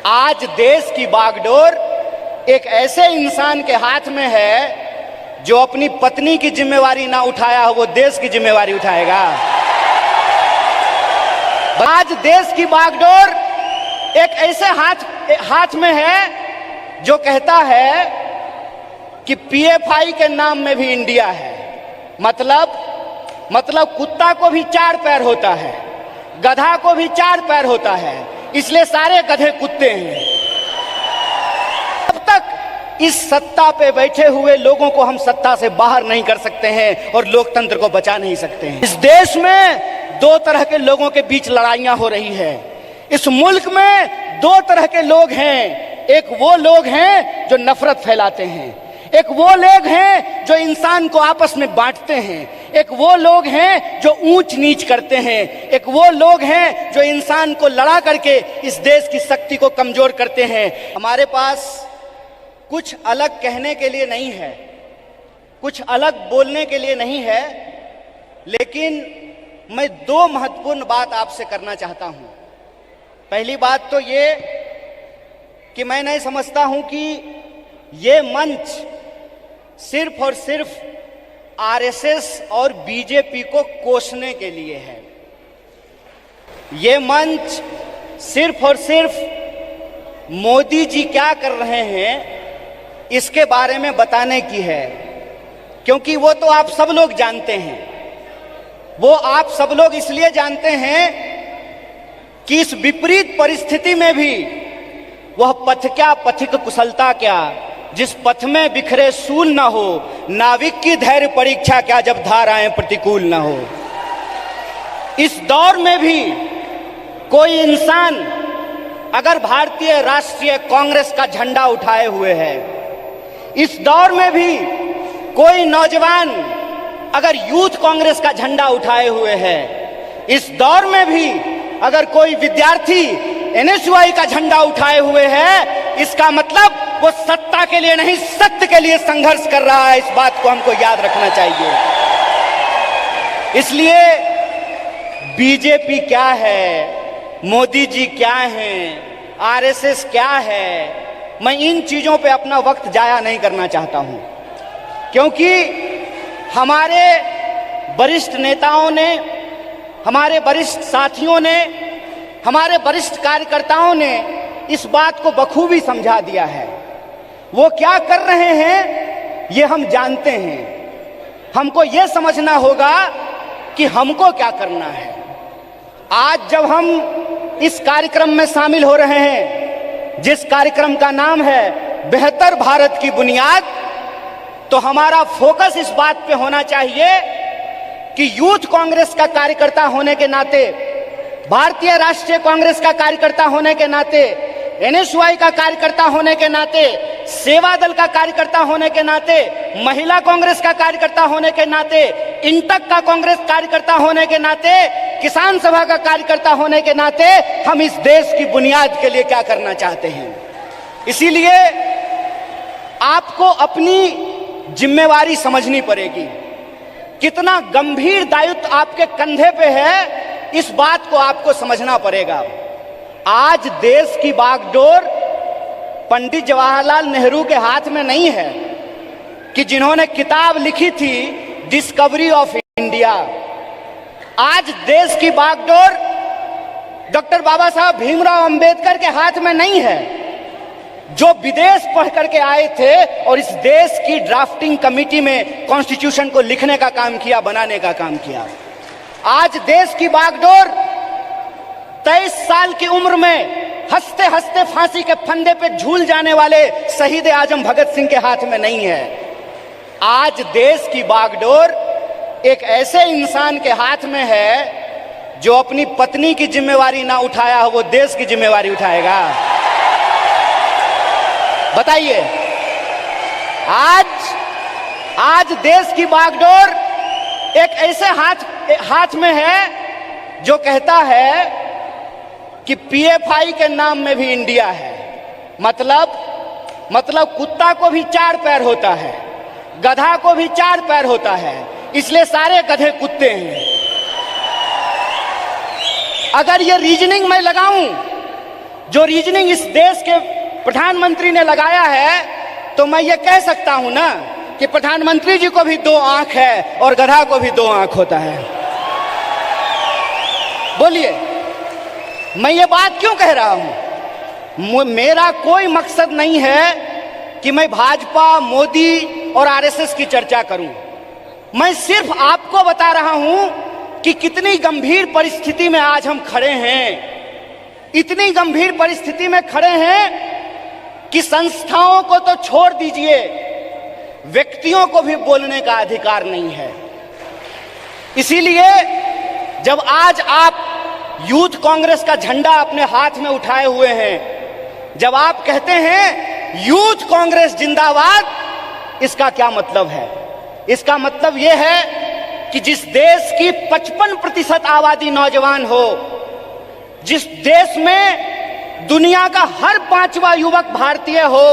आज देश की बागडोर एक ऐसे इंसान के हाथ में है जो अपनी पत्नी की जिम्मेवारी ना उठाया हो, वो देश की जिम्मेवारी उठाएगा। आज देश की बागडोर एक ऐसे हाथ में है जो कहता है कि पीएफआई के नाम में भी इंडिया है। मतलब कुत्ता को भी 4 पैर होता है, गधा को भी 4 पैर होता है, इसलिए सारे गधे कुत्ते हैं। अब तक इस सत्ता पे बैठे हुए लोगों को हम सत्ता से बाहर नहीं कर सकते हैं और लोकतंत्र को बचा नहीं सकते हैं। इस देश में 2 तरह के लोगों के बीच लड़ाइयां हो रही है। इस मुल्क में 2 तरह के लोग हैं। एक वो लोग हैं जो नफरत फैलाते हैं, एक वो लोग हैं जो इंसान को आपस में बांटते हैं, एक वो लोग हैं जो ऊंच नीच करते हैं, एक वो लोग हैं जो इंसान को लड़ा करके इस देश की शक्ति को कमजोर करते हैं। हमारे पास कुछ अलग कहने के लिए नहीं है, कुछ अलग बोलने के लिए नहीं है, लेकिन मैं 2 महत्वपूर्ण बात आपसे करना चाहता हूं। पहली बात तो ये कि मैं नहीं समझता हूं कि ये मंच सिर्फ और सिर्फ आरएसएस और बीजेपी को कोसने के लिए है। ये मंच सिर्फ और सिर्फ मोदी जी क्या कर रहे हैं इसके बारे में बताने की है, क्योंकि वो तो आप सब लोग जानते हैं। वो आप सब लोग इसलिए जानते हैं कि इस विपरीत परिस्थिति में भी वह पथ क्या, पथिक कुशलता क्या, जिस पथ में बिखरे सूल न हो, नाविक की धैर्य परीक्षा क्या, जब धाराएं प्रतिकूल न हो। इस दौर में भी कोई इंसान अगर भारतीय राष्ट्रीय कांग्रेस का झंडा उठाए हुए है, इस दौर में भी कोई नौजवान अगर यूथ कांग्रेस का झंडा उठाए हुए है, इस दौर में भी अगर कोई विद्यार्थी एनएसयूआई का झंडा उठाए हुए है, इसका मतलब वो सत्ता के लिए नहीं, सत्य के लिए संघर्ष कर रहा है। इस बात को हमको याद रखना चाहिए। इसलिए बीजेपी क्या है, मोदी जी क्या हैं, आरएसएस क्या है, मैं इन चीजों पे अपना वक्त जाया नहीं करना चाहता हूं, क्योंकि हमारे वरिष्ठ नेताओं ने, हमारे वरिष्ठ साथियों ने, हमारे वरिष्ठ कार्यकर्ताओं ने इस बात को बखूबी समझा दिया है। वो क्या कर रहे हैं ये हम जानते हैं। हमको ये समझना होगा कि हमको क्या करना है। आज जब हम इस कार्यक्रम में शामिल हो रहे हैं, जिस कार्यक्रम का नाम है बेहतर भारत की बुनियाद, तो हमारा फोकस इस बात पे होना चाहिए कि यूथ कांग्रेस का कार्यकर्ता होने के नाते, भारतीय राष्ट्रीय कांग्रेस का कार्यकर्ता होने के नाते, एनएसयूआई का कार्यकर्ता होने के नाते, सेवा दल का कार्यकर्ता होने के नाते, महिला कांग्रेस का कार्यकर्ता होने के नाते, इंटक का कांग्रेस कार्यकर्ता होने के नाते, किसान सभा का कार्यकर्ता होने के नाते हम इस देश की बुनियाद के लिए क्या करना चाहते हैं। इसीलिए आपको अपनी जिम्मेवारी समझनी पड़ेगी। कितना गंभीर दायित्व आपके कंधे पे है, इस बात को आपको समझना पड़ेगा। आज देश की बागडोर पंडित जवाहरलाल नेहरू के हाथ में नहीं है कि जिन्होंने किताब लिखी थी डिस्कवरी ऑफ इंडिया। आज देश की बागडोर डॉक्टर बाबा साहब भीमराव अंबेडकर के हाथ में नहीं है, जो विदेश पढ़ करके आए थे और इस देश की ड्राफ्टिंग कमेटी में कॉन्स्टिट्यूशन को लिखने का काम किया, बनाने का काम किया। आज देश की बागडोर 23 साल की उम्र में हंसते हंसते फांसी के फंदे पे झूल जाने वाले शहीद आजम भगत सिंह के हाथ में नहीं है। आज देश की बागडोर एक ऐसे इंसान के हाथ में है जो अपनी पत्नी की जिम्मेवारी ना उठाया हो, वो देश की जिम्मेवारी उठाएगा। बताइए, आज देश की बागडोर एक ऐसे हाथ में है जो कहता है कि पीएफआई के नाम में भी इंडिया है। मतलब कुत्ता को भी 4 पैर होता है, गधा को भी 4 पैर होता है, इसलिए सारे गधे कुत्ते हैं। अगर ये रीजनिंग मैं लगाऊं जो रीजनिंग इस देश के प्रधानमंत्री ने लगाया है, तो मैं ये कह सकता हूं ना कि प्रधानमंत्री जी को भी 2 आंख है और गधा को भी 2 आंख होता है। बोलिए, मैं ये बात क्यों कह रहा हूं? मेरा कोई मकसद नहीं है कि मैं भाजपा, मोदी और आरएसएस की चर्चा करूं। मैं सिर्फ आपको बता रहा हूं कि कितनी गंभीर परिस्थिति में आज हम खड़े हैं। इतनी गंभीर परिस्थिति में खड़े हैं कि संस्थाओं को तो छोड़ दीजिए, व्यक्तियों को भी बोलने का अधिकार नहीं है। इसीलिए जब आज आप यूथ कांग्रेस का झंडा अपने हाथ में उठाए हुए हैं, जब आप कहते हैं यूथ कांग्रेस जिंदाबाद, इसका क्या मतलब है? इसका मतलब यह है कि जिस देश की 55% आबादी नौजवान हो, जिस देश में दुनिया का हर 5वां युवक भारतीय हो,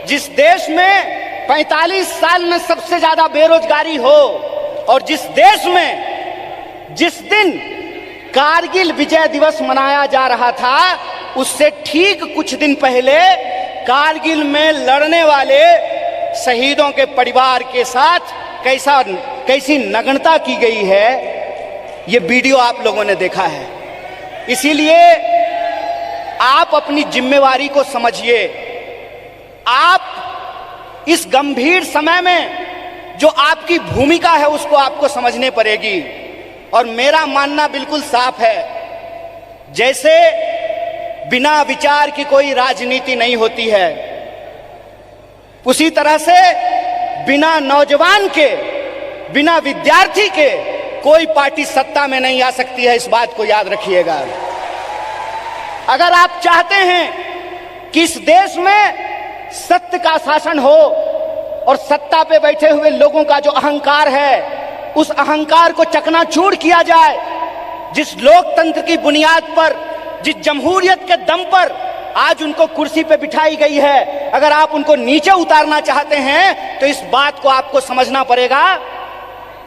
जिस देश में 45 साल में सबसे ज्यादा बेरोजगारी हो, और जिस देश में जिस दिन कारगिल विजय दिवस मनाया जा रहा था, उससे ठीक कुछ दिन पहले कारगिल में लड़ने वाले शहीदों के परिवार के साथ कैसी नग्नता की गई है, ये वीडियो आप लोगों ने देखा है। इसीलिए आप अपनी जिम्मेवारी को समझिए। आप इस गंभीर समय में जो आपकी भूमिका है उसको आपको समझने पड़ेगी। और मेरा मानना बिल्कुल साफ है, जैसे बिना विचार की कोई राजनीति नहीं होती है, उसी तरह से बिना नौजवान के, बिना विद्यार्थी के कोई पार्टी सत्ता में नहीं आ सकती है। इस बात को याद रखिएगा। अगर आप चाहते हैं कि इस देश में सत्य का शासन हो और सत्ता पे बैठे हुए लोगों का जो अहंकार है, उस अहंकार को चकनाचूर किया जाए, जिस लोकतंत्र की बुनियाद पर, जिस जमहूरियत के दम पर आज उनको कुर्सी पे बिठाई गई है, अगर आप उनको नीचे उतारना चाहते हैं तो इस बात को आपको समझना पड़ेगा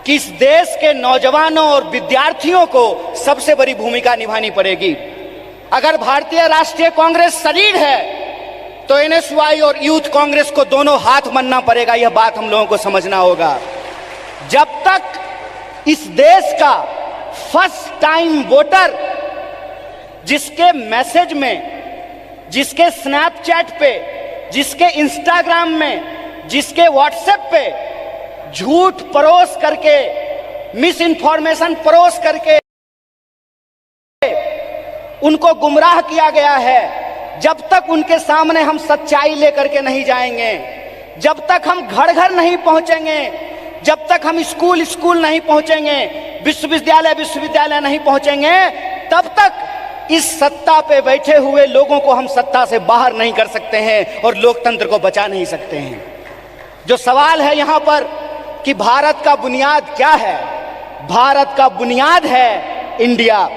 कि इस देश के नौजवानों और विद्यार्थियों को सबसे बड़ी भूमिका निभानी पड़ेगी। अगर भारतीय राष्ट्रीय कांग्रेस शरीर है तो एनएसवाई और यूथ कांग्रेस को दोनों हाथ बनना पड़ेगा। यह बात हम लोगों को समझना होगा। जब तक इस देश का फर्स्ट टाइम वोटर, जिसके मैसेज में, जिसके स्नैपचैट पे, जिसके इंस्टाग्राम में, जिसके व्हाट्सएप पे झूठ परोस करके, मिस इन्फॉर्मेशन परोस करके उनको गुमराह किया गया है, जब तक उनके सामने हम सच्चाई लेकर के नहीं जाएंगे, जब तक हम घर घर नहीं पहुंचेंगे, जब तक हम स्कूल स्कूल नहीं पहुंचेंगे, विश्वविद्यालय विश्वविद्यालय नहीं पहुंचेंगे, तब तक इस सत्ता पे बैठे हुए लोगों को हम सत्ता से बाहर नहीं कर सकते हैं और लोकतंत्र को बचा नहीं सकते हैं। जो सवाल है यहां पर कि भारत का बुनियाद क्या है? भारत का बुनियाद है इंडिया।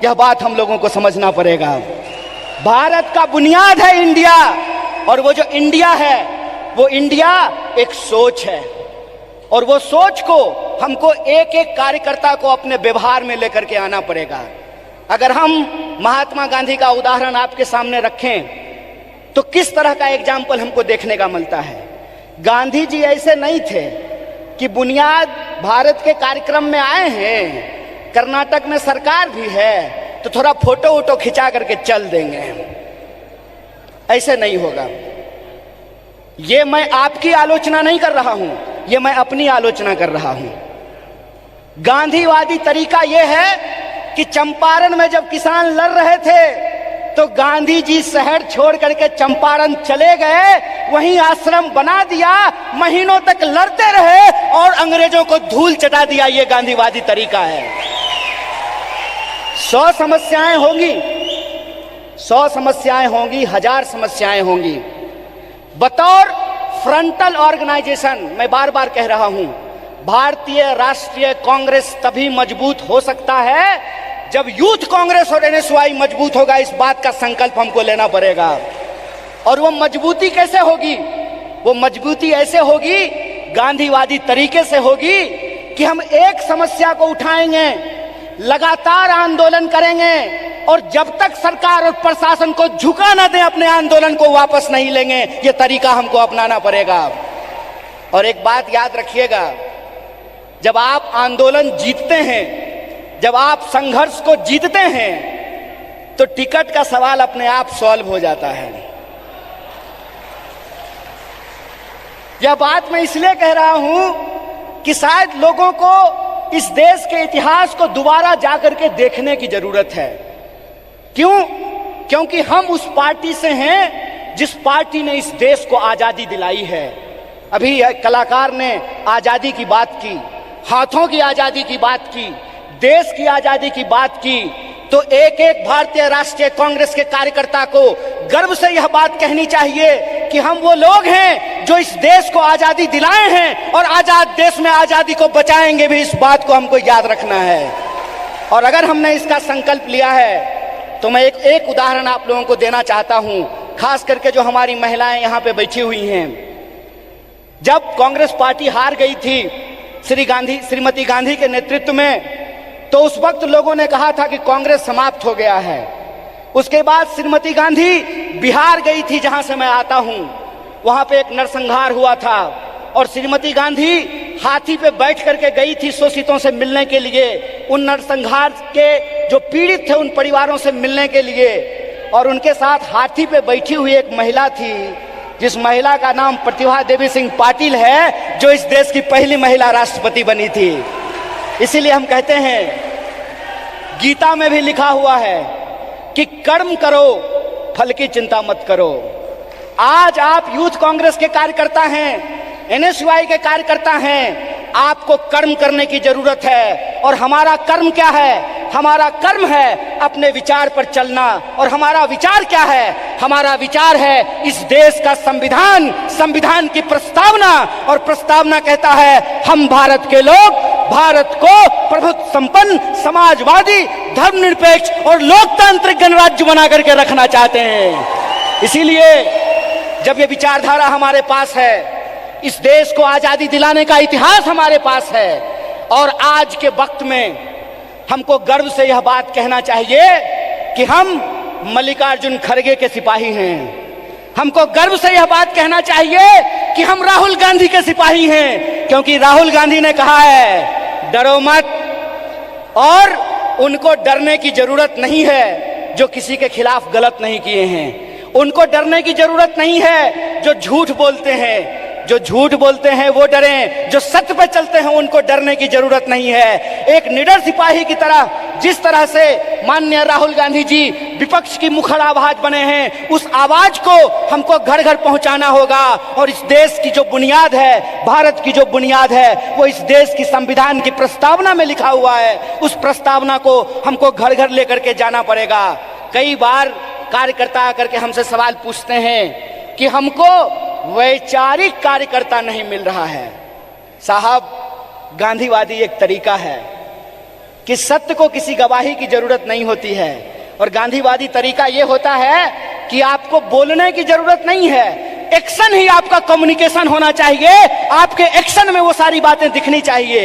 यह बात हम लोगों को समझना पड़ेगा। भारत का बुनियाद है इंडिया, और वो जो इंडिया है, वो इंडिया एक सोच है, और वो सोच को हमको एक एक कार्यकर्ता को अपने व्यवहार में लेकर के आना पड़ेगा। अगर हम महात्मा गांधी का उदाहरण आपके सामने रखें तो किस तरह का एग्जाम्पल हमको देखने का मिलता है। गांधी जी ऐसे नहीं थे कि बुनियाद भारत के कार्यक्रम में आए हैं, कर्नाटक में सरकार भी है तो थोड़ा फोटो वोटो खिंचा करके चल देंगे, ऐसे नहीं होगा। ये मैं आपकी आलोचना नहीं कर रहा हूं, ये मैं अपनी आलोचना कर रहा हूं। गांधीवादी तरीका यह है कि चंपारण में जब किसान लड़ रहे थे तो गांधी जी शहर छोड़ करके चंपारण चले गए, वहीं आश्रम बना दिया, महीनों तक लड़ते रहे और अंग्रेजों को धूल चटा दिया। ये गांधीवादी तरीका है। 100 समस्याएं होंगी, 100 समस्याएं होंगी, 1000 समस्याएं होंगी। बतौर फ्रंटल ऑर्गेनाइजेशन मैं बार बार कह रहा हूं, भारतीय राष्ट्रीय कांग्रेस तभी मजबूत हो सकता है जब यूथ कांग्रेस और एनएसवाई मजबूत होगा। इस बात का संकल्प हमको लेना पड़ेगा। और वो मजबूती कैसे होगी? वो मजबूती ऐसे होगी, गांधीवादी तरीके से होगी कि हम एक समस्या को उठाएंगे, लगातार आंदोलन करेंगे, और जब तक सरकार और प्रशासन को झुका ना दें, अपने आंदोलन को वापस नहीं लेंगे। ये तरीका हमको अपनाना पड़ेगा। और एक बात याद रखिएगा, जब आप आंदोलन जीतते हैं, जब आप संघर्ष को जीतते हैं, तो टिकट का सवाल अपने आप सॉल्व हो जाता है। यह बात मैं इसलिए कह रहा हूं कि शायद लोगों को इस देश के इतिहास को दोबारा जाकर के देखने की जरूरत है। क्यों? क्योंकि हम उस पार्टी से हैं जिस पार्टी ने इस देश को आजादी दिलाई है। अभी एक कलाकार ने आजादी की बात की, हाथों की आजादी की बात की, देश की आजादी की बात की, तो एक एक भारतीय राष्ट्रीय कांग्रेस के कार्यकर्ता को गर्व से यह बात कहनी चाहिए कि हम वो लोग हैं जो इस देश को आजादी दिलाए हैं और आजाद देश में आजादी को बचाएंगे भी। इस बात को हमको याद रखना है। और अगर हमने इसका संकल्प लिया है तो मैं एक उदाहरण आप लोगों को देना चाहता हूं, खास करके जो हमारी महिलाएं यहां पे बैठी हुई हैं। जब कांग्रेस पार्टी हार गई थी श्रीमती गांधी के नेतृत्व में, तो उस वक्त लोगों ने कहा था कि कांग्रेस समाप्त हो गया है। उसके बाद श्रीमती गांधी बिहार गई थी, जहां से मैं आता हूं। वहां पे एक नरसंहार हुआ था और श्रीमती गांधी हाथी पे बैठ करके गई थी शोषितों से मिलने के लिए, उन नरसंहार के जो पीड़ित थे उन परिवारों से मिलने के लिए। और उनके साथ हाथी पे बैठी हुई एक महिला थी, जिस महिला का नाम प्रतिभा देवी सिंह पाटिल है, जो इस देश की पहली महिला राष्ट्रपति बनी थी। इसीलिए हम कहते हैं, गीता में भी लिखा हुआ है कि कर्म करो, फल की चिंता मत करो। आज आप यूथ कांग्रेस के कार्यकर्ता हैं, एनएसयूआई के कार्यकर्ता हैं, आपको कर्म करने की जरूरत है। और हमारा कर्म क्या है? हमारा कर्म है अपने विचार पर चलना। और हमारा विचार क्या है? हमारा विचार है इस देश का संविधान, संविधान की प्रस्तावना। और प्रस्तावना कहता है हम भारत के लोग भारत को प्रभुत्व संपन्न, समाजवादी, धर्मनिरपेक्ष और लोकतांत्रिक गणराज्य बना करके रखना चाहते हैं। इसीलिए जब ये विचारधारा हमारे पास है, इस देश को आजादी दिलाने का इतिहास हमारे पास है, और आज के वक्त में हमको गर्व से यह बात कहना चाहिए कि हम मल्लिकार्जुन खड़गे के सिपाही हैं। हमको गर्व से यह बात कहना चाहिए कि हम राहुल गांधी के सिपाही हैं, क्योंकि राहुल गांधी ने कहा है डरो मत। और उनको डरने की जरूरत नहीं है जो किसी के खिलाफ गलत नहीं किए हैं। उनको डरने की जरूरत नहीं है जो झूठ बोलते हैं। जो झूठ बोलते हैं वो डरें, जो सत्य पर चलते हैं उनको डरने की जरूरत नहीं है। एक निडर सिपाही की तरह, जिस तरह से माननीय राहुल गांधी जी विपक्ष की मुखर आवाज बने हैं, उस आवाज को हमको घर घर पहुंचाना होगा। और इस देश की जो बुनियाद है, भारत की जो बुनियाद है, वो इस देश की संविधान की प्रस्तावना में लिखा हुआ है। उस प्रस्तावना को हमको घर घर लेकर के जाना पड़ेगा। कई बार कार्यकर्ता आकर के हमसे सवाल पूछते हैं कि हमको वैचारिक कार्यकर्ता नहीं मिल रहा है। साहब, गांधीवादी एक तरीका है कि सत्य को किसी गवाही की जरूरत नहीं होती है। और गांधीवादी तरीका यह होता है कि आपको बोलने की जरूरत नहीं है, एक्शन ही आपका कम्युनिकेशन होना चाहिए। आपके एक्शन में वो सारी बातें दिखनी चाहिए।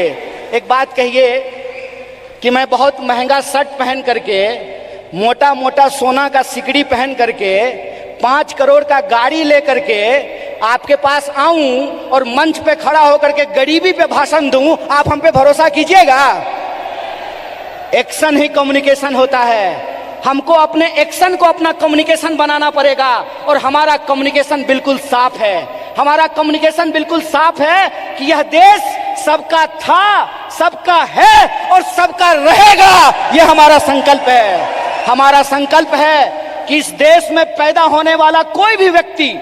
एक बात कहिए कि मैं बहुत महंगा शर्ट पहन करके, मोटा मोटा सोना का सिकड़ी पहन करके, 5 करोड़ का गाड़ी लेकर के आपके पास आऊं और मंच पे खड़ा होकर के गरीबी पे भाषण दूं, आप हम पे भरोसा कीजिएगा? एक्शन ही कम्युनिकेशन होता है। हमको अपने एक्शन को अपना कम्युनिकेशन बनाना पड़ेगा। और हमारा कम्युनिकेशन बिल्कुल साफ है। हमारा कम्युनिकेशन बिल्कुल साफ है कि यह देश सबका था, सबका है और सबका रहेगा। यह हमारा संकल्प है। हमारा संकल्प है कि इस देश में पैदा होने वाला कोई भी व्यक्ति,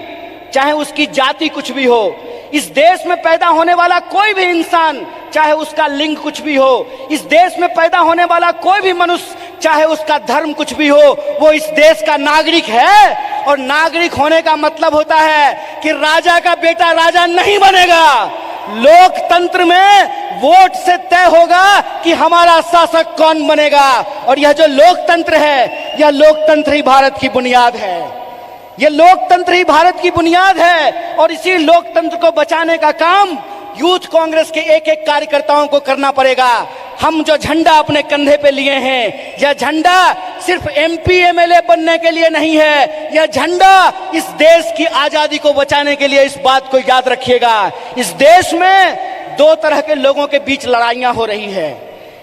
चाहे उसकी जाति कुछ भी हो, इस देश में पैदा होने वाला कोई भी इंसान, चाहे उसका लिंग कुछ भी हो, इस देश में पैदा होने वाला कोई भी मनुष्य, चाहे उसका धर्म कुछ भी हो, वो इस देश का नागरिक है। और नागरिक होने का मतलब होता है कि राजा का बेटा राजा नहीं बनेगा। लोकतंत्र में वोट से तय होगा कि हमारा शासक कौन बनेगा। और यह जो लोकतंत्र है, यह लोकतंत्र ही भारत की बुनियाद है। यह लोकतंत्र ही भारत की बुनियाद है। और इसी लोकतंत्र को बचाने का काम यूथ कांग्रेस के एक एक कार्यकर्ताओं को करना पड़ेगा। हम जो झंडा अपने कंधे पे लिए हैं, यह झंडा सिर्फ एमपी एमएलए बनने के लिए नहीं है, यह झंडा इस देश की आजादी को बचाने के लिए। इस बात को याद रखिएगा। इस देश में दो तरह के लोगों के बीच लड़ाइयां हो रही है।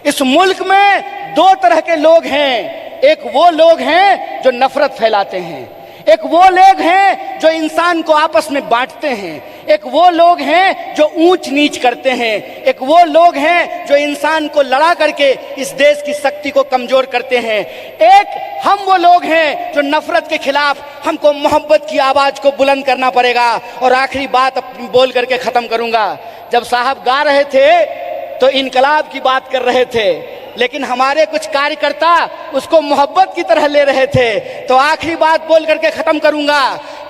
इस मुल्क में दो तरह के लोग हैं। एक वो लोग हैं जो नफरत फैलाते हैं, एक वो लोग हैं जो इंसान को आपस में बांटते हैं, एक वो लोग हैं जो ऊंच नीच करते हैं, एक वो लोग हैं जो इंसान को लड़ा करके इस देश की शक्ति को कमजोर करते हैं। एक हम वो लोग हैं जो नफरत के खिलाफ हमको मोहब्बत की आवाज को बुलंद करना पड़ेगा। और आखिरी बात अपनी बोल करके खत्म करूंगा। जब साहब गा रहे थे तो इनकलाब की बात कर रहे थे, लेकिन हमारे कुछ कार्यकर्ता उसको मोहब्बत की तरह ले रहे थे। तो आखिरी बात बोल करके खत्म करूंगा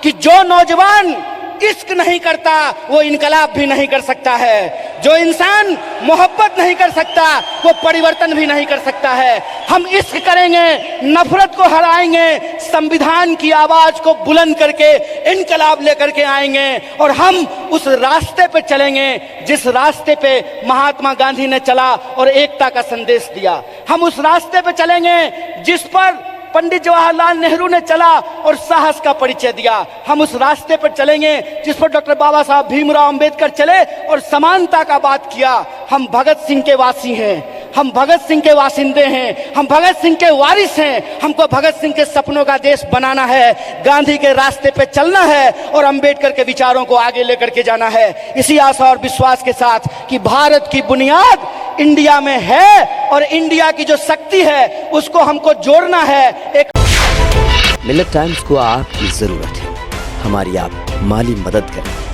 कि जो नौजवान इश्क नहीं करता वो इनकलाब भी नहीं कर सकता है। जो इंसान मोहब्बत नहीं कर सकता वो परिवर्तन भी नहीं कर सकता है। हम इश्क करेंगे, नफरत को हराएंगे, संविधान की आवाज को बुलंद करके इनकलाब लेकर के आएंगे और हम उस रास्ते पे चलेंगे जिस रास्ते पे महात्मा गांधी ने चला और एकता का संदेश दिया। हम उस रास्ते पे चलेंगे जिस पर पंडित जवाहरलाल नेहरू ने चला और साहस का परिचय दिया। हम उस रास्ते पर चलेंगे जिस पर डॉक्टर बाबा साहब भीमराव अंबेडकर चले और समानता का बात किया। हम भगत सिंह के वासी हैं, हम भगत सिंह के वासिंदे हैं, हम भगत सिंह के वारिस हैं। हमको भगत सिंह के सपनों का देश बनाना है, गांधी के रास्ते पे चलना है और अंबेडकर के विचारों को आगे लेकर के जाना है। इसी आशा और विश्वास के साथ कि भारत की बुनियाद इंडिया में है और इंडिया की जो शक्ति है उसको हमको जोड़ना है। एक मिल्लत टाइम्स को आपकी जरूरत है, हमारी आप माली मदद करें।